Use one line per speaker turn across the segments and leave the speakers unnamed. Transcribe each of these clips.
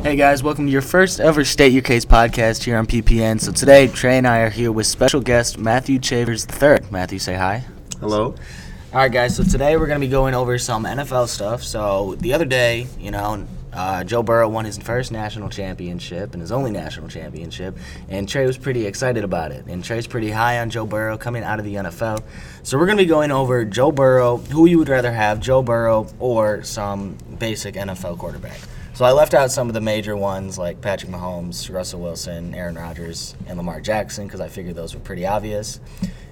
Hey guys, welcome to your first ever State Your Case podcast here on PPN. So today, Trey and I are here with special guest Matthew Chavers III. Matthew, say hi.
Hello.
All right, guys, so today we're going to be going over some NFL stuff. So the other day, Joe Burrow won his first national championship and his only national championship, and Trey was pretty excited about it. And Trey's pretty high on Joe Burrow coming out of the NFL. So we're going to be going over Joe Burrow, who you would rather have, Joe Burrow or some basic NFL quarterback. So I left out some of the major ones like Patrick Mahomes, Russell Wilson, Aaron Rodgers, and Lamar Jackson because I figured those were pretty obvious.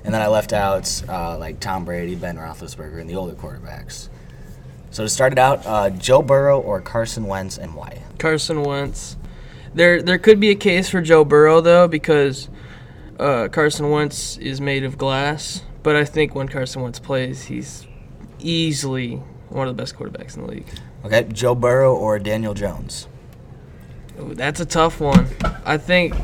And then I left out like Tom Brady, Ben Roethlisberger, and the older quarterbacks. So to start it out, Joe Burrow or Carson Wentz, and why?
Carson Wentz. There could be a case for Joe Burrow, though, because Carson Wentz is made of glass. But I think when Carson Wentz plays, he's easily one of the best quarterbacks in the league.
Okay, Joe Burrow or Daniel Jones?
Ooh, that's a tough one. I think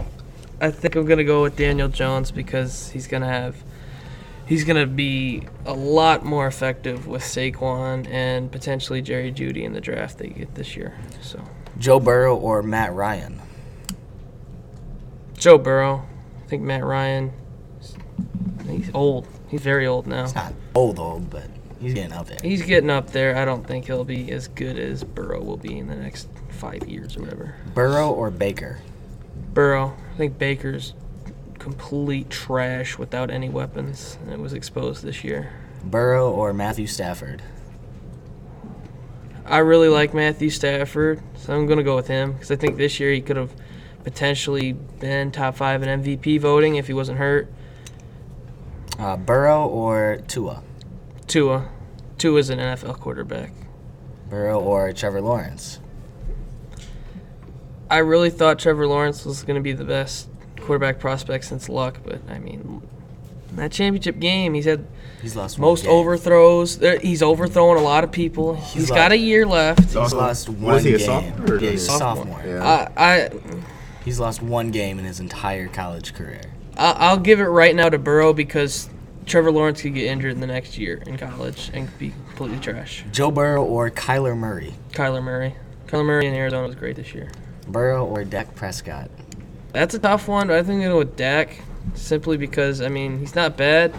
I'm going to go with Daniel Jones because he's going to be a lot more effective with Saquon and potentially Jerry Jeudy in the draft they get this year. So
Joe Burrow or Matt Ryan?
Joe Burrow. I think Matt Ryan, he's old. He's very old now.
He's not old, but he's getting up there.
He's getting up there. I don't think he'll be as good as Burrow will be in the next 5 years or whatever.
Burrow or Baker?
Burrow. I think Baker's complete trash without any weapons, and it was exposed this year.
Burrow or Matthew Stafford?
I really like Matthew Stafford, so I'm going to go with him because I think this year he could have potentially been top 5 in MVP voting if he wasn't hurt.
Burrow or Tua?
Tua's an NFL quarterback.
Burrow or Trevor Lawrence?
I really thought Trevor Lawrence was going to be the best quarterback prospect since Luck, but I mean, that championship game, he's
lost
most overthrows. He's overthrown a lot of people. He's got a year left.
He's lost one game.
Sophomore?
Yeah, he's a sophomore.
Yeah.
He's lost one game in his entire college career.
I'll give it right now to Burrow because Trevor Lawrence could get injured in the next year in college and be completely trash.
Joe Burrow or Kyler Murray?
Kyler Murray in Arizona was great this year.
Burrow or Dak Prescott?
That's a tough one, but I think I'm going to go with Dak simply because, I mean, he's not bad.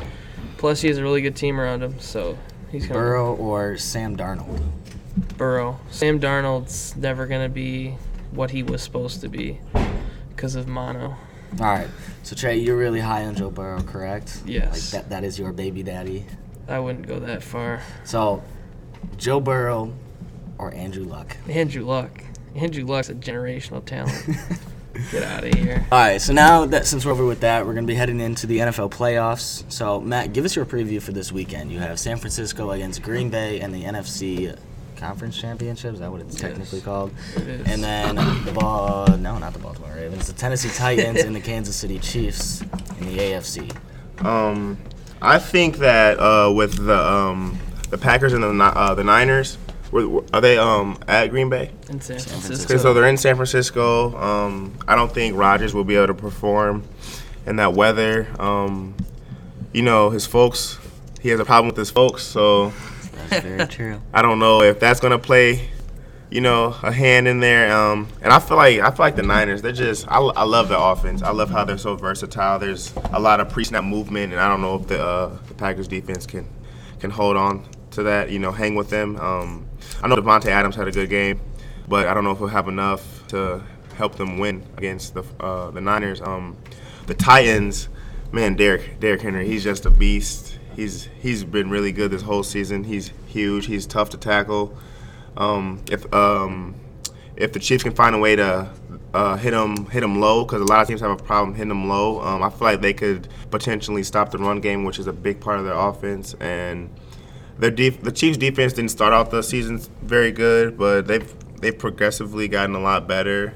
Plus, he has a really good team around him, so he's going to...
Burrow or Sam Darnold?
Burrow. Sam Darnold's never going to be what he was supposed to be because of mono.
All right. So, Trey, you're really high on Joe Burrow, correct?
Yes.
Like that is your baby daddy?
I wouldn't go that far.
So, Joe Burrow or Andrew Luck?
Andrew Luck. Andrew Luck's a generational talent. Get out of here.
All right, so now that since we're over with that, we're going to be heading into the NFL playoffs. So, Matt, give us your preview for this weekend. You have San Francisco against Green Bay and the NFC Conference Championship. Is that what it's technically called?
It is.
And then not the Baltimore Ravens, the Tennessee Titans and the Kansas City Chiefs in the AFC.
I think that with the Packers and the Niners, are they at Green Bay?
In San Francisco.
Okay, so they're in San Francisco. I don't think Rodgers will be able to perform in that weather. His folks, he has a problem with his folks, so
That's very true.
I don't know if that's going to play, a hand in there. And I feel like the Niners, they're just I love their offense. I love how they're so versatile. There's a lot of pre-snap movement, and I don't know if the Packers defense can hold on to that, hang with them. I know Devontae Adams had a good game, but I don't know if he'll have enough to help them win against the Niners. The Titans, man, Derrick Henry, he's just a beast. He's been really good this whole season. He's huge. He's tough to tackle. If the Chiefs can find a way to hit him low, because a lot of teams have a problem hitting him low, I feel like they could potentially stop the run game, which is a big part of their offense. And the Chiefs' defense didn't start out the season very good, but they've progressively gotten a lot better.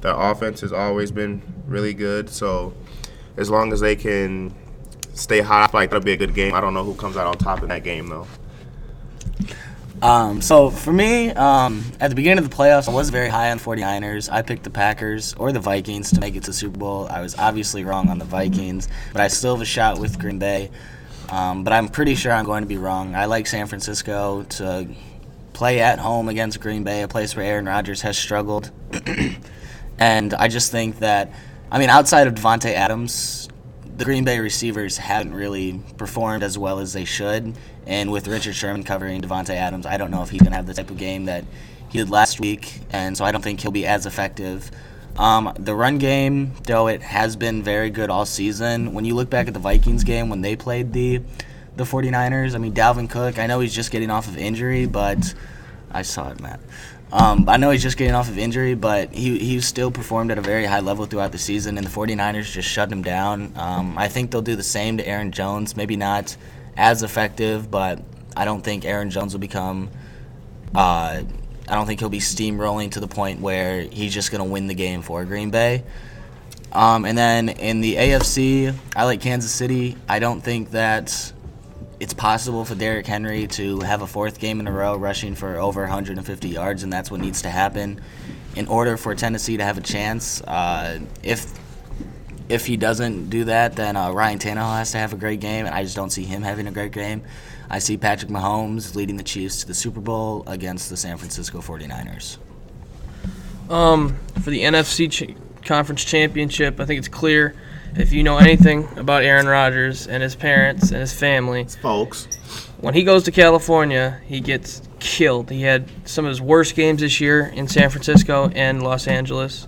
Their offense has always been really good. So as long as they can stay hot, I feel like that'll be a good game. I don't know who comes out on top in that game, though.
So for me, at the beginning of the playoffs, I was very high on 49ers. I picked the Packers or the Vikings to make it to Super Bowl. I was obviously wrong on the Vikings, but I still have a shot with Green Bay. But I'm pretty sure I'm going to be wrong. I like San Francisco to play at home against Green Bay, a place where Aaron Rodgers has struggled. And I just think that, outside of Devontae Adams, the Green Bay receivers haven't really performed as well as they should. And with Richard Sherman covering Devontae Adams, I don't know if he's going to have the type of game that he did last week. And so I don't think he'll be as effective. The run game, though, it has been very good all season. When you look back at the Vikings game when they played the 49ers, Dalvin Cook, I know he's just getting off of injury, but I saw it, Matt. I know he's just getting off of injury, but he still performed at a very high level throughout the season, and the 49ers just shut him down. I think they'll do the same to Aaron Jones. Maybe not as effective, but I don't think Aaron Jones will become I don't think he'll be steamrolling to the point where he's just going to win the game for Green Bay. And then in the AFC, I like Kansas City. I don't think that it's possible for Derrick Henry to have a fourth game in a row rushing for over 150 yards, and that's what needs to happen in order for Tennessee to have a chance. If he doesn't do that, then Ryan Tannehill has to have a great game, and I just don't see him having a great game. I see Patrick Mahomes leading the Chiefs to the Super Bowl against the San Francisco 49ers.
For the NFC Conference Championship, I think it's clear. If you know anything about Aaron Rodgers and his parents and his family,
folks,
when he goes to California, he gets killed. He had some of his worst games this year in San Francisco and Los Angeles.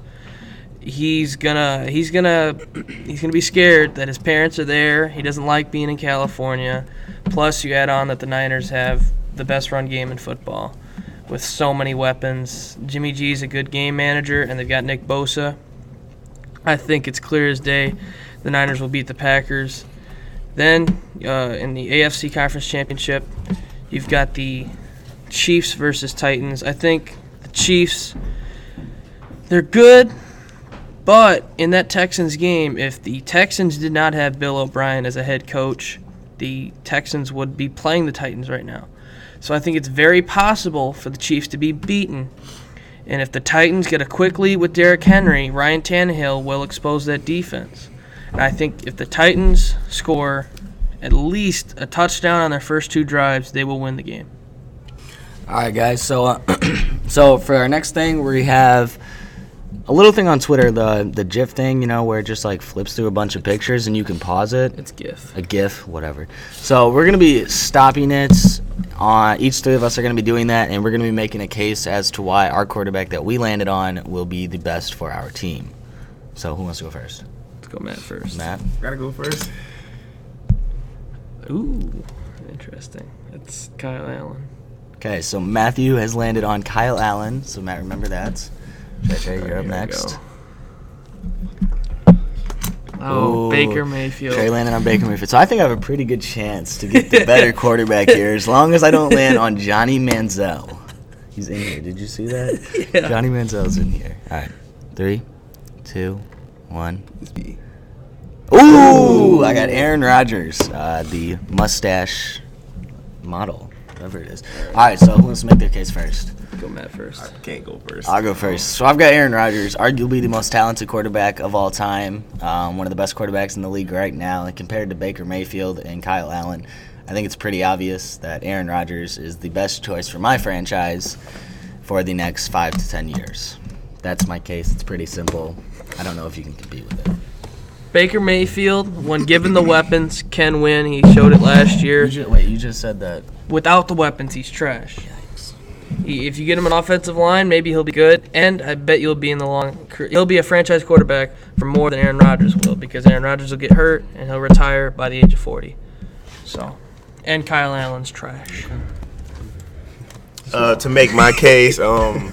He's gonna be scared that his parents are there. He doesn't like being in California. Plus, you add on that the Niners have the best run game in football with so many weapons. Jimmy G's a good game manager, and they've got Nick Bosa. I think it's clear as day the Niners will beat the Packers. Then, in the AFC Conference Championship, you've got the Chiefs versus Titans. I think the Chiefs, they're good, but in that Texans game, if the Texans did not have Bill O'Brien as a head coach, the Texans would be playing the Titans right now. So I think it's very possible for the Chiefs to be beaten. And if the Titans get a quick lead with Derrick Henry, Ryan Tannehill will expose that defense. And I think if the Titans score at least a touchdown on their first two drives, they will win the game.
All right, guys. So, so for our next thing, we have a little thing on Twitter, the GIF thing, where it just flips through a bunch of pictures and you can pause it.
It's GIF.
A GIF, whatever. So we're going to be stopping it. Each three of us are going to be doing that, and we're going to be making a case as to why our quarterback that we landed on will be the best for our team. So who wants to go first?
Let's go Matt first.
Matt?
Gotta go first.
Ooh, interesting. That's Kyle Allen.
Okay, so Matthew has landed on Kyle Allen. So Matt, remember that. Trey, you're up next.
Oh,
Ooh,
Baker Mayfield.
Trey landed on Baker Mayfield. So I think I have a pretty good chance to get the better quarterback here, as long as I don't land on Johnny Manziel. He's in here. Did you see that?
Yeah.
Johnny Manziel's in here. All right. 3, 2, 1. Ooh, I got Aaron Rodgers, the mustache model, whatever it is. All right, so who wants to make their case first?
Go Matt first.
I can't go first.
I'll go first. So I've got Aaron Rodgers, arguably the most talented quarterback of all time, one of the best quarterbacks in the league right now. And compared to Baker Mayfield and Kyle Allen, I think it's pretty obvious that Aaron Rodgers is the best choice for my franchise for the next 5 to 10 years. That's my case. It's pretty simple. I don't know if you can compete with it.
Baker Mayfield, when given the weapons, can win. He showed it last year.
You just said that.
Without the weapons, he's trash. If you get him an offensive line, maybe he'll be good, and I bet he'll be he'll be a franchise quarterback for more than Aaron Rodgers will, because Aaron Rodgers will get hurt and he'll retire by the age of 40. So, and Kyle Allen's trash.
To make my case, Kyle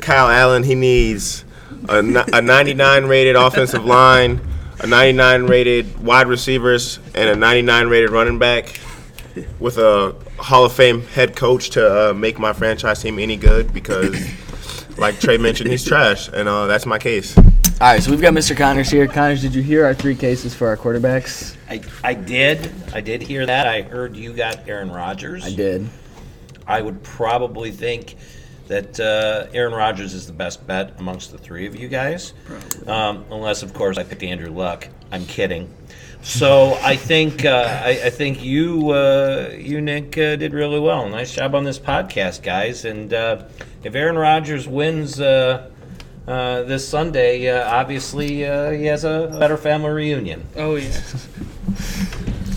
Allen, he needs a 99 rated offensive line, a 99 rated wide receivers, and a 99 rated running back with a Hall of Fame head coach to make my franchise team any good, because, like Trey mentioned, he's trash, and that's my case.
All right, so we've got Mr. Connors here. Connors, did you hear our 3 cases for our quarterbacks?
I did hear that. I heard you got Aaron Rodgers.
I did.
I would probably think that Aaron Rodgers is the best bet amongst the three of you guys. Unless, of course, I picked Andrew Luck. I'm kidding. So I think you Nick did really well. Nice job on this podcast, guys. And if Aaron Rodgers wins this Sunday, obviously he has a better family reunion.
Oh, yeah.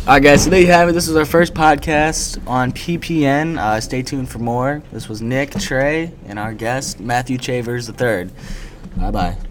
All right, guys, so there you have it. This was our first podcast on PPN. Stay tuned for more. This was Nick, Trey, and our guest, Matthew Chavers III. Bye-bye.